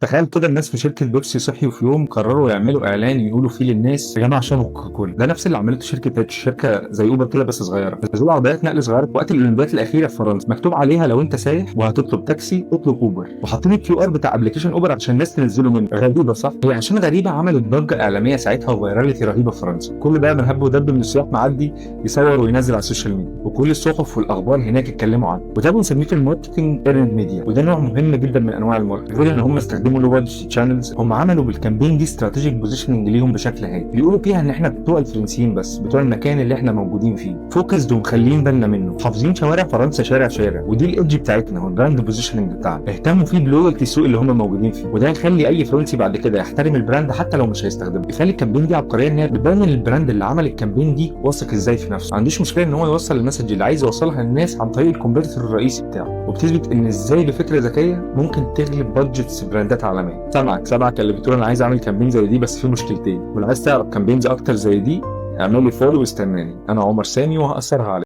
تخيل كده الناس في شركة بيبسي صحيوا في يوم قرروا يعملوا إعلان يقولوا فيه للناس يا جماعة عشان كوكاكولا. ده نفس اللي عملته شركة زي أوبر كده بس صغيرة. نزلوا عربيات نقل صغيرة في وقت الأولمبياد الأخيرة في فرنسا، مكتوب عليها لو أنت سايح وهتطلب تاكسي اطلب أوبر، وحاطين الكيو آر بتاع أبلكيشن أوبر عشان الناس تنزله منه. غريبة صح؟ هي عشان غريبة عملت ضجة إعلامية ساعتها وفيراليتي رهيبة في فرنسا. كل ده من هب ودب من السياح معدي يصور وينزل على السوشيال ميديا، وكل الصحف والأخبار هناك اتكلموا عنه. وده بنسميه في الماركتنج ايرند ميديا، وده نوع مهم جدا من أنواع الماركتنج. غير إن هم استخدموا لو شانلز، هم عملوا بالكامبين دي استراتيجيك بوزيشننج ليهم بشكل هادي. بيقولوا فيها ان احنا بتوع الفرنسيين بس بتوع المكان اللي احنا موجودين فيه، فوكسد ومخلين بالنا منه، حافظين شوارع فرنسا شارع شارع. ودي الايدج بتاعتنا والبراند بوزيشننج بتاعنا، اهتموا فيه بلويالتي السوق اللي هم موجودين فيه. وده يخلي اي فرنسي بعد كده يحترم البراند حتى لو مش هيستخدمه. يخلي الكامبين دي عبقريه ان هي بتبين البراند اللي عمل الكامبين دي واثق ازاي في نفسه، ما عندوش مشكله ان هو يوصل المسج اللي عايز يوصلها للناس عن طريق الكومبيتيتور الرئيسي بتاعه. وبتثبت ان ازاي بفكره ذكيه ممكن تغلب بادجتس براندات عالميه. سامعك اللي بتقول انا عايز اعمل كامبين زي دي بس في مشكلتين. ولو عايز تعرف كامبينز اكتر زي دي اعمل لي فولو واستناني. انا عمر سامي وهأثرها عليك.